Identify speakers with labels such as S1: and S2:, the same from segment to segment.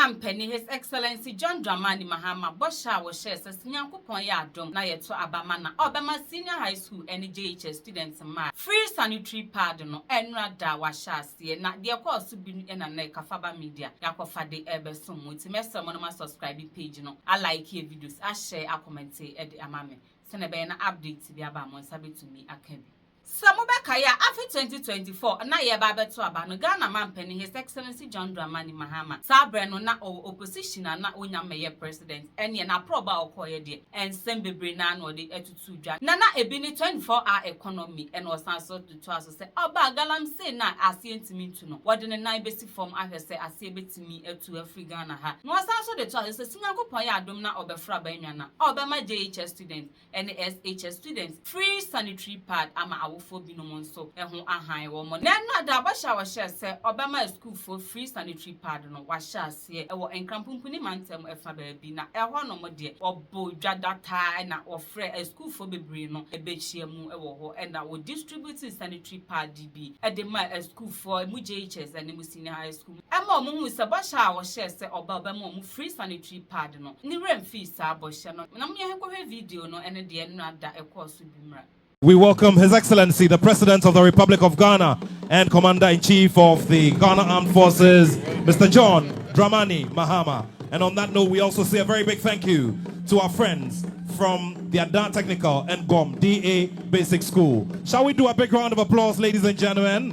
S1: Man Penny, His Excellency John Dramani Mahama, Bosha was shares as Nyankopon Yadom, Nayeto Abamana, Obama Senior High School, and JHS students ma. Free sanitary pardon, Enra da Washasi, not dear course to be in a neck of Faba Media, Yakofa de Ebersum, with Mr. Monoma subscribing page. No, I like your videos, I share, I comment, Eddie Amame. Send a update to be about Monsabi to me, I can be. Samubakaya after 2024 na ye ba beto aba no Ghana man penny His Excellency John Dramani Mahama sabre no na opposition na onya meye president ene na proba okoye de ensem bebre na no de etutu dwa na ebi ni 24-hour economy and was so to aso say oba galam say na ase ntimi ntu no wode ne nan besi form ahwese ase betimi etu Afri Ghana ha no was so de to aso sinyankopon ya adom na obefra ba nwa na obema JHS students and SHS students free sanitary pad ama for binomon so ehun ahan wo mo na da ba sha wa share say obama school for free sanitary pad no wa sha ase e wo enkrampumpu mantem efa ba bi na ehwo no mo de obo dwadata na ofre school for bebre no ebechia mu e wo ho e na wo distribute sanitary pad bi e de ma school for mu JHS and mu senior high school e ma mu se ba sha wa share say obama mu free sanitary pad no ni rem fee sa bo she no na mu ye ko video no ene de no ada e course bi mra.
S2: We welcome His Excellency, the President of the Republic of Ghana and Commander-in-Chief of the Ghana Armed Forces, Mr. John Dramani Mahama. And on that note, we also say a very big thank you to our friends from the Adan Technical and GOM DA Basic School. Shall we do a big round of applause, ladies and gentlemen?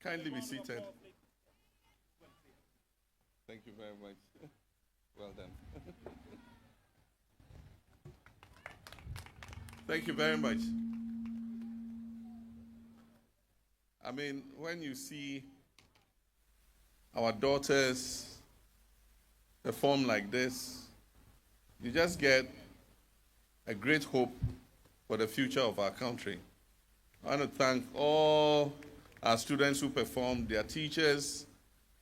S3: Kindly be seated. Thank you very much. Well done. Thank you very much. I mean, when you see our daughters perform like this, you just get a great hope for the future of our country. I want to thank all our students who performed, their teachers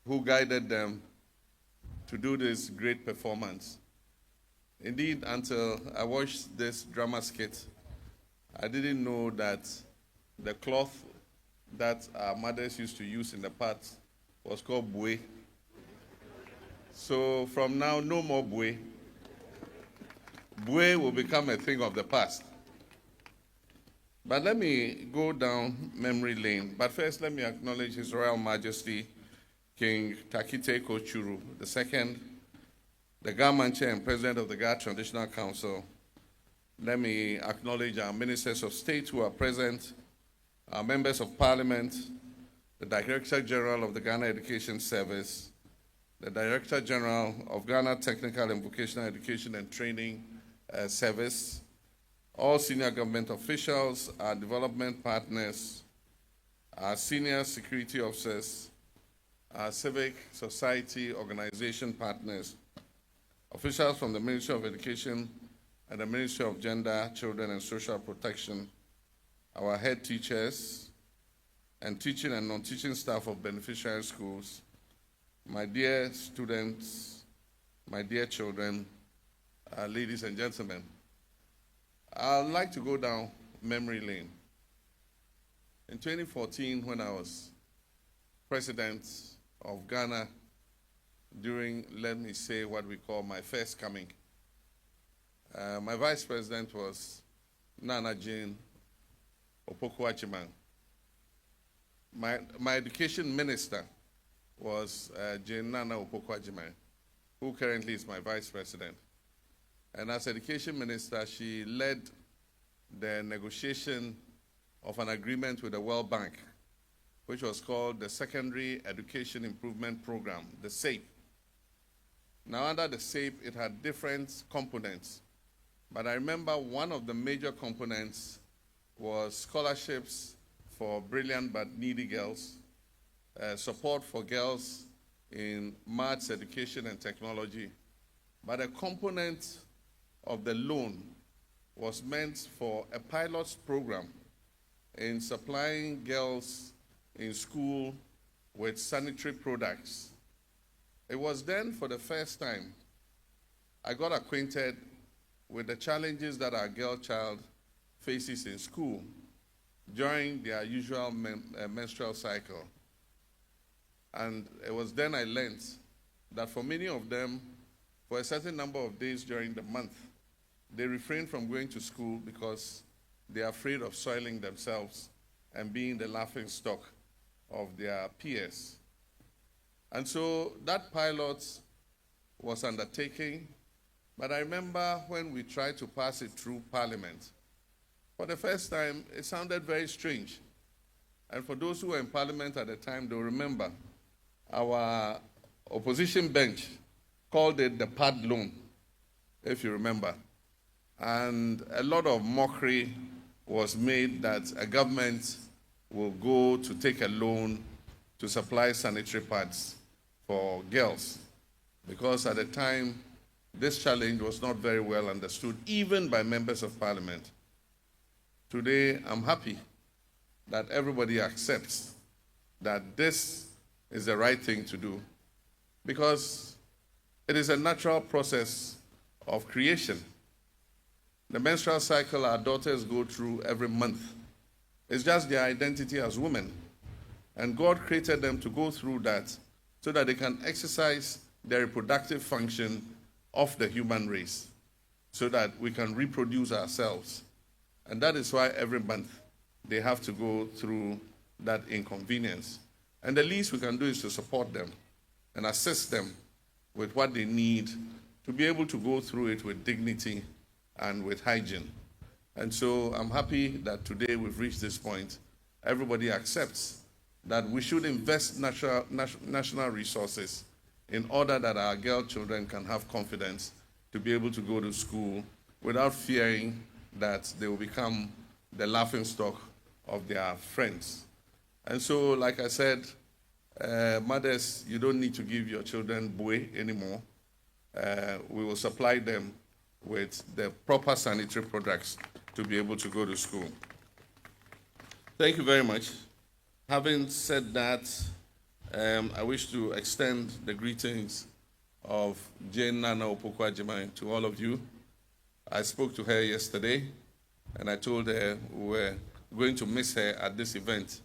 S3: who guided them to do this great performance. Indeed, until I watched this drama skit, I didn't know that the cloth that our mothers used to use in the past was called boué. So from now, no more boué. Boué will become a thing of the past. But let me go down memory lane. But first, let me acknowledge His Royal Majesty, King Takite Kochuru II, the Government Chair and President of the Ghana Traditional Council. Let me acknowledge our Ministers of State who are present, our Members of Parliament, the Director General of the Ghana Education Service, the Director General of Ghana Technical and Vocational Education and Training Service, all senior government officials, our development partners, our senior security officers, our civic society organization partners, officials from the Ministry of Education and the Ministry of Gender, Children and Social Protection, our head teachers, and teaching and non-teaching staff of beneficiary schools, my dear students, my dear children, ladies and gentlemen. I'd like to go down memory lane. In 2014, when I was president of Ghana during, let me say, what we call my first coming. My vice president was Nana Jane Opoku-Agyemang. My education minister was Jane Nana Opoku-Agyemang, who currently is my vice president. And as education minister, she led the negotiation of an agreement with the World Bank, which was called the Secondary Education Improvement Program, the SAPE. Now, under the SAPE, it had different components. But I remember one of the major components was scholarships for brilliant but needy girls, support for girls in maths, education, and technology. But a component of the loan was meant for a pilot program in supplying girls in school with sanitary products. It was then, for the first time, I got acquainted with the challenges that our girl child faces in school. during their usual menstrual cycle. And it was then I learned that for many of them, for a certain number of days during the month, they refrain from going to school because they are afraid of soiling themselves and being the laughing stock of their peers. And so that pilot was undertaken, but I remember when we tried to pass it through Parliament, for the first time, it sounded very strange. And for those who were in Parliament at the time, they'll remember our opposition bench called it the pad loan, if you remember. And a lot of mockery was made that a government will go to take a loan to supply sanitary pads for girls, because at the time, this challenge was not very well understood, even by members of Parliament. Today, I'm happy that everybody accepts that this is the right thing to do, because it is a natural process of creation. The menstrual cycle our daughters go through every month is just their identity as women. And God created them to go through that so that they can exercise their reproductive function of the human race, so that we can reproduce ourselves. And that is why every month they have to go through that inconvenience. And the least we can do is to support them and assist them with what they need to be able to go through it with dignity and with hygiene. And so I'm happy that today we've reached this point. Everybody accepts that we should invest national resources in order that our girl children can have confidence to be able to go to school without fearing that they will become the laughingstock of their friends. And so, like I said, mothers, you don't need to give your children buoy anymore. We will supply them with the proper sanitary products to be able to go to school. Thank you very much. Having said that, I wish to extend the greetings of Jane Nana Opoku-Agyeman to all of you. I spoke to her yesterday, and I told her we were going to miss her at this event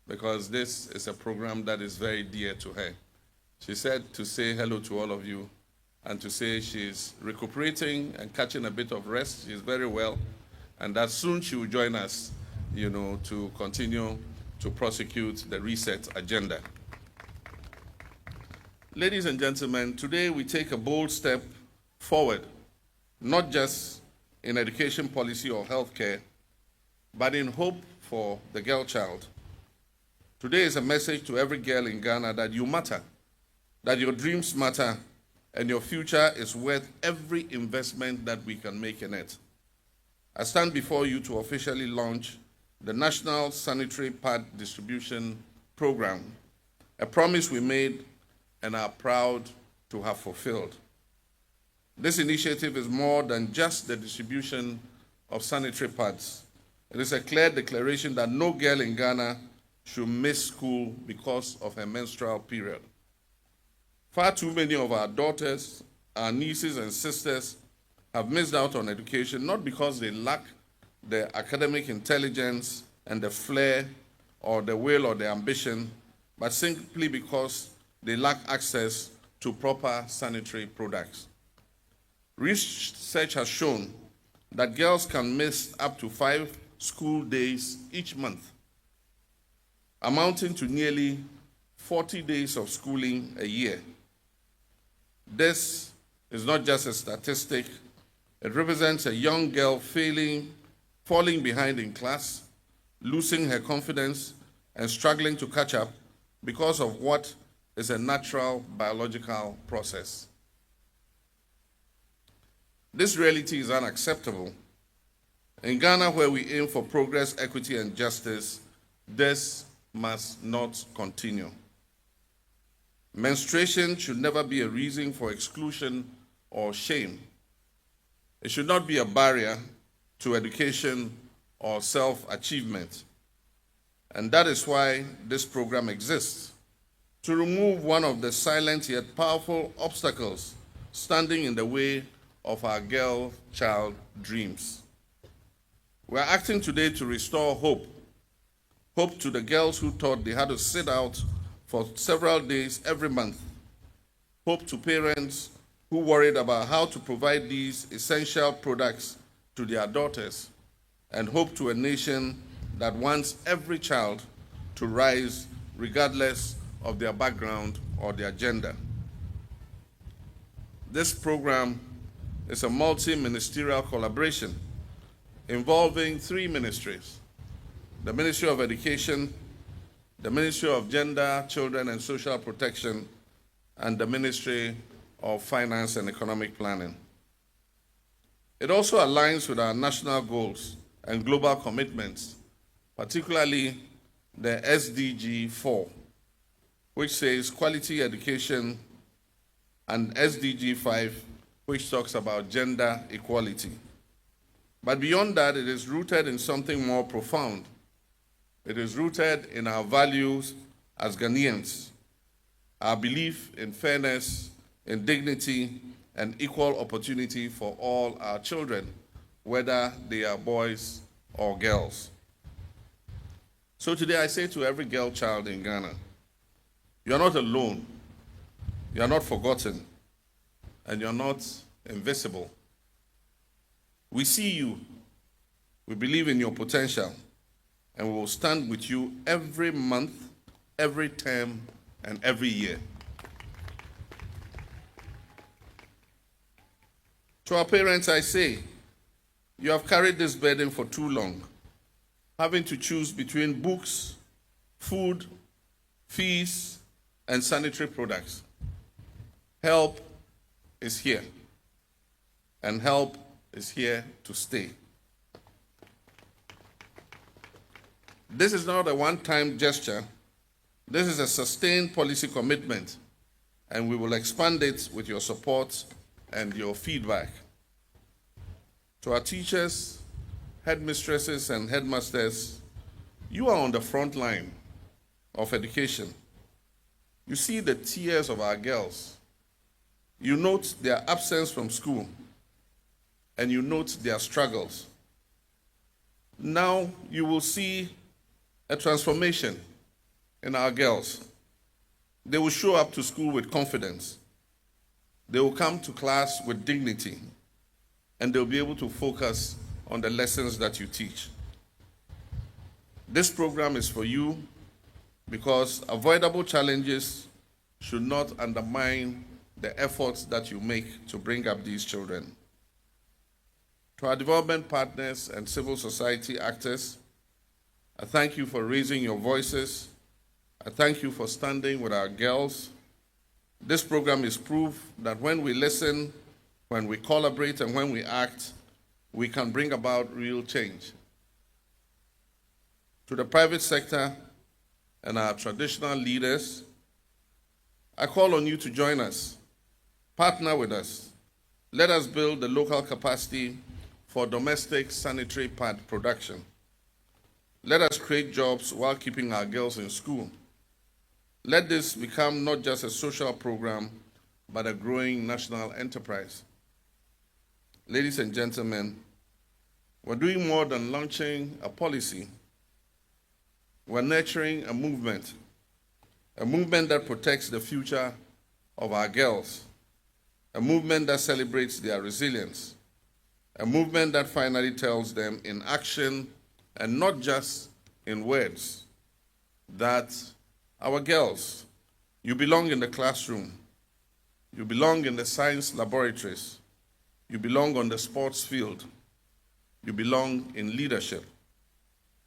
S3: because this is a program that is very dear to her. She said to say hello to all of you and to say she's recuperating and catching a bit of rest. She's very well, and that soon she will join us, to continue to prosecute the reset agenda. Ladies and gentlemen, today we take a bold step forward, not just in education policy or healthcare, but in hope for the girl child. Today is a message to every girl in Ghana that you matter, that your dreams matter, and your future is worth every investment that we can make in it. I stand before you to officially launch the National Sanitary Pad Distribution Program, a promise we made and are proud to have fulfilled. This initiative is more than just the distribution of sanitary pads. It is a clear declaration that no girl in Ghana should miss school because of her menstrual period. Far too many of our daughters, our nieces and sisters have missed out on education, not because they lack the academic intelligence and the flair or the will or the ambition, but simply because they lack access to proper sanitary products. Research has shown that girls can miss up to 5 school days each month, amounting to nearly 40 days of schooling a year. This is not just a statistic. It represents a young girl falling behind in class, losing her confidence, and struggling to catch up because of what is a natural biological process. This reality is unacceptable. In Ghana, where we aim for progress, equity, and justice, this must not continue. Menstruation should never be a reason for exclusion or shame. It should not be a barrier to education or self-achievement. And that is why this program exists, to remove one of the silent yet powerful obstacles standing in the way of our girl child dreams. We are acting today to restore hope Hope to the girls who thought they had to sit out for several days every month. Hope to parents who worried about how to provide these essential products to their daughters. And hope to a nation that wants every child to rise regardless of their background or their gender. This program is a multi-ministerial collaboration involving 3 ministries: the Ministry of Education, the Ministry of Gender, Children and Social Protection, and the Ministry of Finance and Economic Planning. It also aligns with our national goals and global commitments, particularly the SDG 4, which says quality education, and SDG 5, which talks about gender equality. But beyond that, it is rooted in something more profound. It is rooted in our values as Ghanaians, our belief in fairness, in dignity, and equal opportunity for all our children, whether they are boys or girls. So today I say to every girl child in Ghana, you are not alone, you are not forgotten, and you are not invisible. We see you, we believe in your potential, and we will stand with you every month, every term, and every year. To our parents, I say, you have carried this burden for too long, having to choose between books, food, fees, and sanitary products. Help is here, and help is here to stay. This is not a one-time gesture. This is a sustained policy commitment, and we will expand it with your support and your feedback. To our teachers, headmistresses, and headmasters, you are on the front line of education. You see the tears of our girls. You note their absence from school, and you note their struggles. Now you will see a transformation in our girls. They will show up to school with confidence. They will come to class with dignity, and they'll be able to focus on the lessons that you teach. This program is for you because avoidable challenges should not undermine the efforts that you make to bring up these children. To our development partners and civil society actors, I thank you for raising your voices. I thank you for standing with our girls. This program is proof that when we listen, when we collaborate, and when we act, we can bring about real change. To the private sector and our traditional leaders, I call on you to join us, partner with us. Let us build the local capacity for domestic sanitary pad production. Let us create jobs while keeping our girls in school. Let this become not just a social program, but a growing national enterprise. Ladies and gentlemen, we're doing more than launching a policy. We're nurturing a movement that protects the future of our girls, a movement that celebrates their resilience, a movement that finally tells them in action and not just in words that our girls, you belong in the classroom, you belong in the science laboratories, you belong on the sports field, you belong in leadership,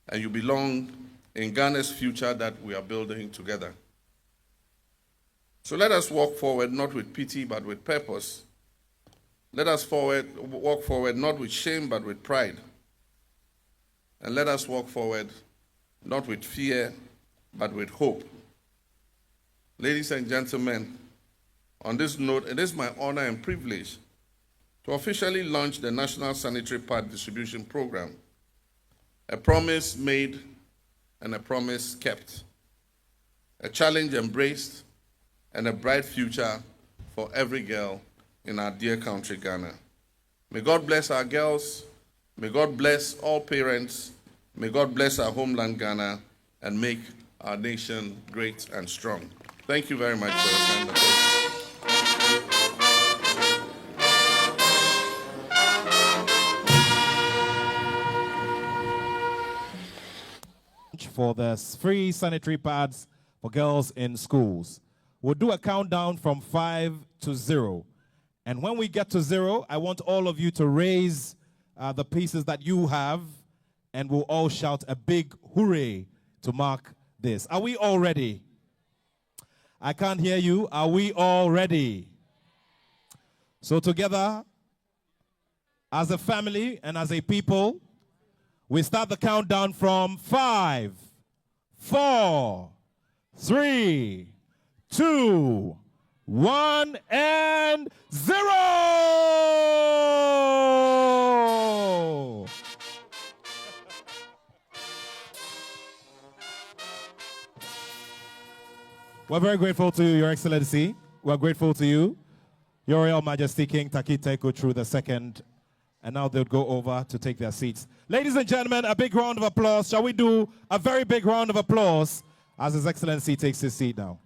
S3: and you belong in Ghana's future that we are building together. So let us walk forward not with pity but with purpose. Let us walk forward not with shame but with pride. And let us walk forward not with fear but with hope. Ladies and gentlemen, on this note, it is my honor and privilege to officially launch the National Sanitary Pad Distribution Program, a promise made and a promise kept, a challenge embraced and a bright future for every girl in our dear country, Ghana. May God bless our girls. May God bless all parents. May God bless our homeland, Ghana. and make our nation great and strong. Thank you very much for your kind attention.
S2: For the free sanitary pads for girls in schools. We'll do a countdown from 5 to 0. And when we get to 0, I want all of you to raise the pieces that you have, and we'll all shout a big hooray to mark this. Are we all ready? I can't hear you. Are we all ready? So together, as a family and as a people, we start the countdown from 5, 4, 3, 2, 1, and 0! We're very grateful to you, Your Excellency. We're grateful to you, Your Royal Majesty King Takite Kochuru II. And now they'll go over to take their seats. Ladies and gentlemen, a big round of applause. Shall we do a very big round of applause as His Excellency takes his seat now?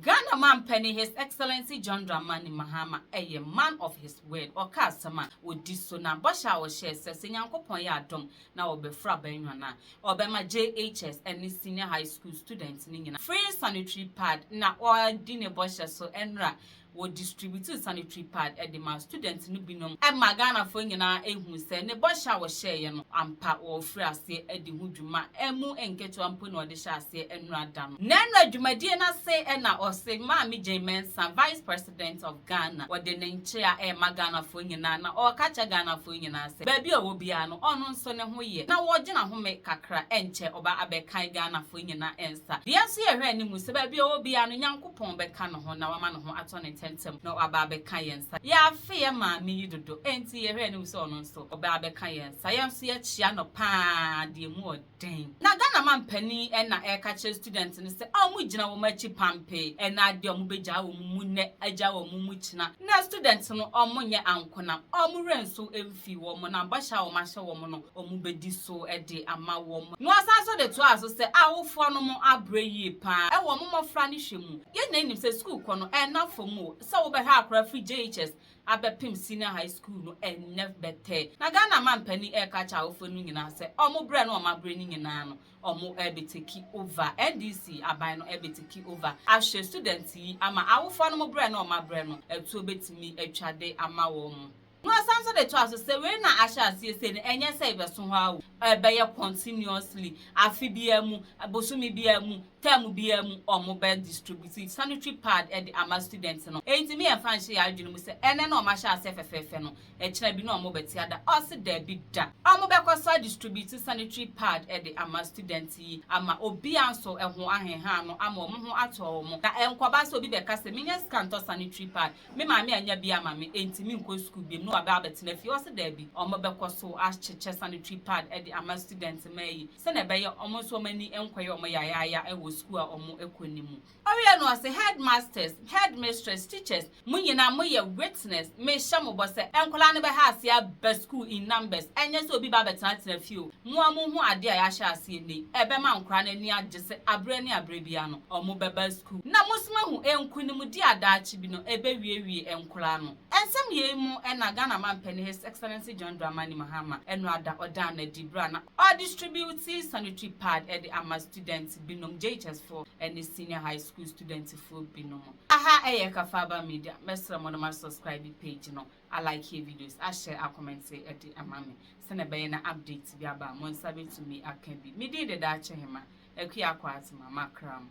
S1: Ghana man penny His Excellency John Dramani Mahama, a man of his word or customer would do so now. Bosha was share says in Yanko Poya Dom now be fra Benwana or Bema JHS and senior high school students in free sanitary pad now or dinner Bosha so enra. Would distribute sanitary pad at the mass students no binom and Magana for na who say ne Bosha was share no ampa or free say at the Huduma emu and get to ampun or the shase and radam. Nana Jumadiana say enna or say Mammy J. Mensa, Vice President of Ghana, or the name chair e Magana for Yanana or Kacha Ghana for Yana say baby or Biano on son and we now what Jana who make Kakra enche or Abekai Ghana for Yana ensa. The answer any Musa baby or Biano young coupon Becano Hona man who attorney no ababe kayensa ya fear ma mi dodo enti ye hwe ni so no so ababe kayensa ya nso ya chia no pa de mu odin na Ghana man pani e na e ka che student ni se amu gina wo machi pampe e na de omu beja wo mu ne aja wo mu china na student no omu nye ankona omu renso emfi wo mo na basha wo ma hye wo mo no omu bedi so e de ama wo mo no asan so de to aso se awofo no mo abre yi pa e wo mo mofra ni hwemu ye na nim se school ko no e na fomu so we have free JHS abepim senior high school no ennef bete na Ghana man pani e ka cha ofo nu nyina se omo bre na omo bre ni nyina no omo ebeteki over NDC aban no ebeteki over ahwe student yi ama awofo no mo bre na omo bre no etu obetimi atwade ama wo mo no asanso de to aso se we na ahya asie ne enye se ibeso ho awu ebeye continuously afi bia mu abosumi bia mu term bia mu omo be distribute sanitary pad e de ama students no enti me enfa nhye ya adwunu mu se ene na omo ahya ase fefefe no e kira bi na omo beti ada o se da bi da omo be koso distribute sanitary pad e de ama students yi ama obi anso eho ahenha no ama omo ho ato omo da enkwaba so obi be ka se minya scanto sanitary pad me ma me anya bia ma me enti me nko school bi no aba betina fi o se da bi omo be koso acheche sanitary pad e de ama students mai se na be ye omo so mani enkoye omo yaya e wo school a omo ekonimu oria no ase headmasters headmistress teachers munyina moye witness me shamo bo se enkola ne be ha ase be school in numbers enye so obi ba betina tina fi o mu amu hu ade a ya hya ase ni ebe ma nkora na ni agye se abre ni abre bia no omo beba school na musima hu enkonimu di adaachi bi no ebe wiewie enkola no ensem ye mu na Ghana man penny His Excellency John Dramani Mahama enu ada oda na dibra na or distribute sanitary pad e de ama students binom JHS for any senior high school students for binom aha eye Kafaba Media mesra mo na subscribe page no I like here videos I share I comment say e de ama me se na be na update bi aba mo nsabe to me akan bi me dey da che hema ekua kwat mama kram